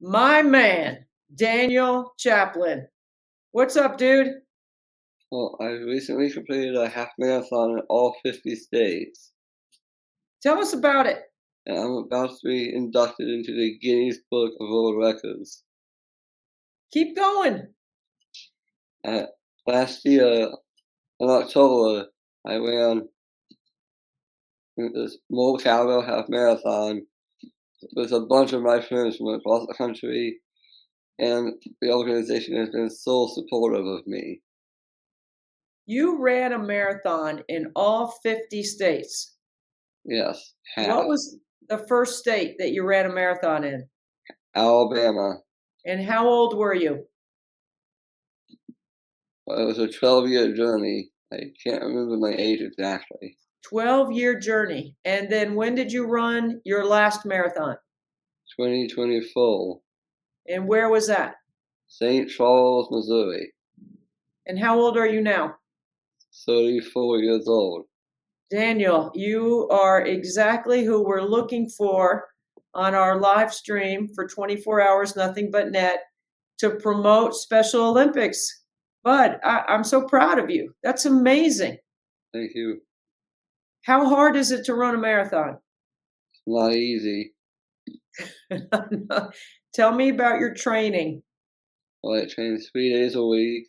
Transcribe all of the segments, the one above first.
My man, Daniel Chaplin. What's up, dude? Well, I recently completed a half marathon in all 50 states, Tell us about it. and I'm about to be inducted into the Guinness Book of World Records. Keep going. Uh, Last year, in October, I ran this Cowbell half marathon with a bunch of my friends from across the country, and the organization has been so supportive of me. You ran a marathon in all 50 states. Yes, What half. was the first state that you ran a marathon in? Alabama. And how old were you? Well, it was a 12-year journey. I can't remember my age exactly. 12-year journey. And then when did you run your last marathon? 2024. And where was that? St. Charles, Missouri. And how old are you now? 34 years old. Daniel, you are exactly who we're looking for on our live stream for 24 hours, nothing but net, to promote Special Olympics. Bud, I'm so proud of you. That's amazing. Thank you. How hard is it to run a marathon? It's not easy. Tell me about your training. Well, I train 3 days a week,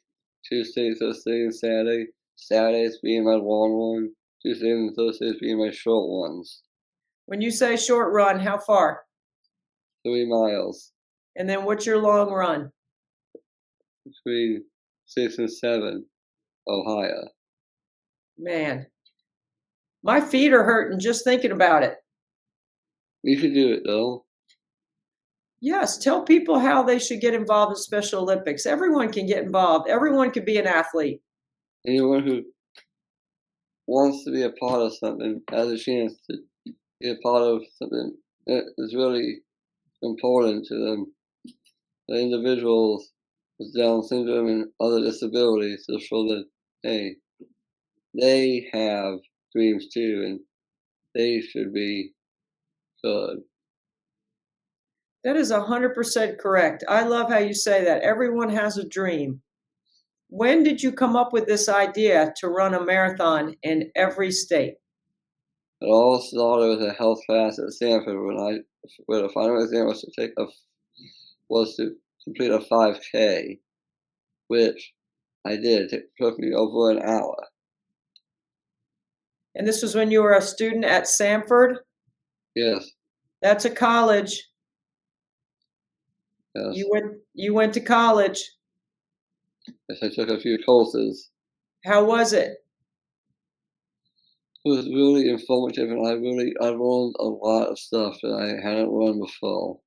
Tuesday, Thursday, and Saturday. Saturdays being my long one, Tuesdays and Thursdays being my short ones. When you say short run, how far? 3 miles. And then what's your long run? Between 6 and 7 or higher. Man, my feet are hurting just thinking about it. You can do it though. Yes, tell people how they should get involved in Special Olympics. Everyone can get involved. Everyone can be an athlete. Anyone who wants to be a part of something has a chance to be a part of something that is really important to them. The individuals with Down syndrome and other disabilities to show that, hey, they have dreams too and they should be good. That is 100% correct. I love how you say that. Everyone has a dream. When did you come up with this idea to run a marathon in every state? It all started with a health class at Stanford where the final exam was to complete a 5K, which I did. It took me over an hour. And this was when you were a student at Sanford? Yes. That's a college. Yes. You went to college. Yes, I took a few courses. How was it? It was really informative, and I learned a lot of stuff that I hadn't learned before.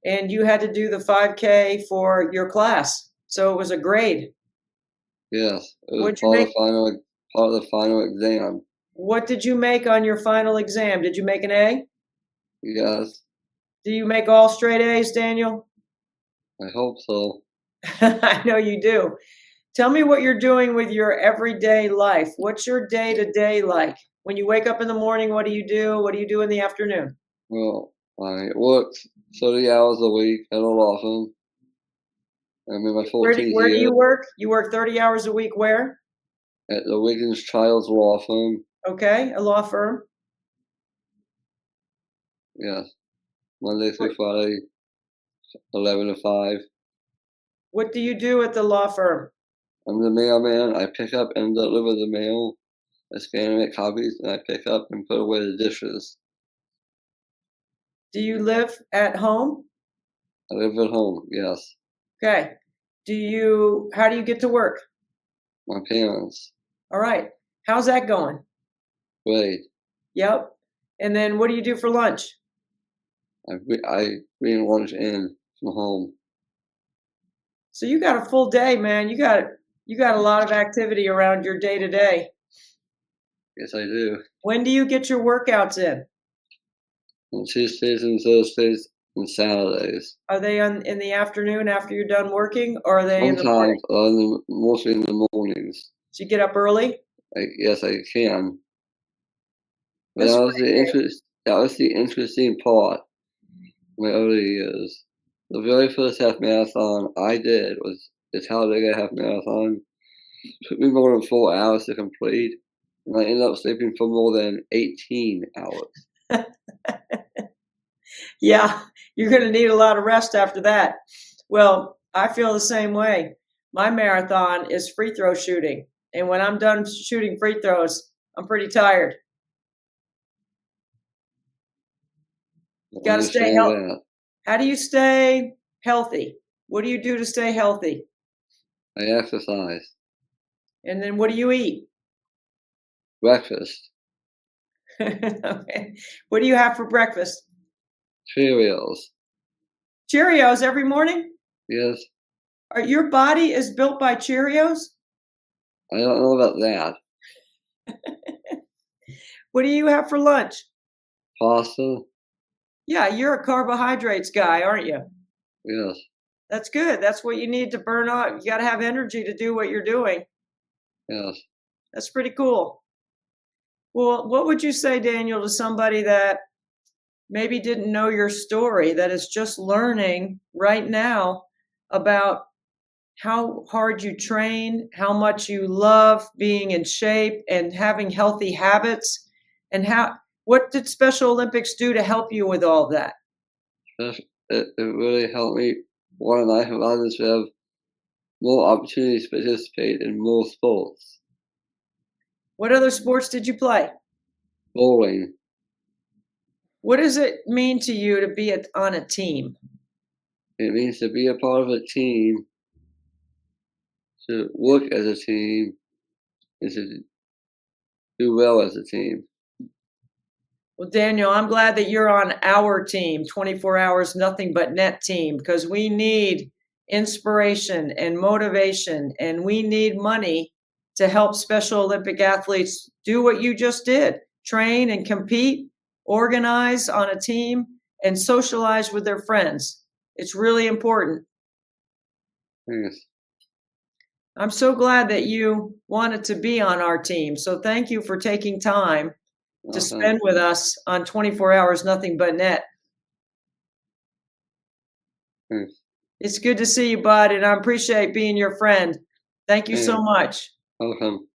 And you had to do the 5K for your class, so it was a grade. Yes, it was What'd you make? part of the final exam. What did you make on your final exam? Did you make an A? Yes, Do you make all straight A's, Daniel? I hope so. I know you do. Tell me what you're doing with your everyday life. What's your day to day like? When you wake up in the morning, what do you do? What do you do in the afternoon? Well, I worked 30 hours a week at a law firm. I'm in my 14th Where do year you work? You work 30 hours a week where? at the Wiggins Child's Law Firm. Okay, a law firm. Yes, Monday What, through Friday, 11 to 5. what do you do at the law firm? I'm the mailman. I pick up and deliver the mail. I scan and make copies, and I pick up and put away the dishes. Do you live at home? I live at home, yes. Okay. How do you get to work? My parents, All right. How's that going? great. Yep. And then what do you do for lunch? I bring lunch in from home. So you got a full day, man. You got a lot of activity around your day to day. Yes, I do. When do you get your workouts in? On Tuesdays and Thursdays and Saturdays. Are they in the afternoon after you're done working, or are they in the morning? Sometimes, mostly in the mornings. So you get up early? Yes, I can. That's That was the interesting part of my early years. The very first half marathon I did was the Talladega half marathon. Took me more than 4 hours to complete, and I ended up sleeping for more than 18 hours. Yeah, you're going to need a lot of rest after that. Well, I feel the same way. My marathon is free throw shooting. And when I'm done shooting free throws, I'm pretty tired. I Got to stay understand healthy. that. How do you stay healthy? What do you do to stay healthy? I exercise. And then what do you eat? Breakfast. Okay. What do you have for breakfast? Cereals. Cheerios every morning? Yes. Your body is built by Cheerios? I don't know about that. What do you have for lunch? Pasta. Yeah, you're a carbohydrates guy, aren't you? Yes. That's good. That's what you need to burn off. You got to have energy to do what you're doing. Yes. That's pretty cool. Well, what would you say, Daniel, to somebody that maybe didn't know your story, that is just learning right now about how hard you train, how much you love being in shape and having healthy habits, and what did Special Olympics do to help you with all that? It really helped me. One, and I have others who have more opportunities to participate in more sports. What other sports did you play? Bowling. What does it mean to you to be on a team? It means to be a part of a team, to work as a team, and to do well as a team. Well, Daniel, I'm glad that you're on our team, 24 Hours Nothing But Net team, because we need inspiration and motivation, and we need money to help Special Olympic athletes do what you just did: train and compete, organize on a team, and socialize with their friends. It's really important. Yes. I'm so glad that you wanted to be on our team. So thank you for taking time to Uh-huh. spend with us on 24 Hours Nothing But Net. Yes. It's good to see you, bud, and I appreciate being your friend. Thank you so Yes. much. Welcome.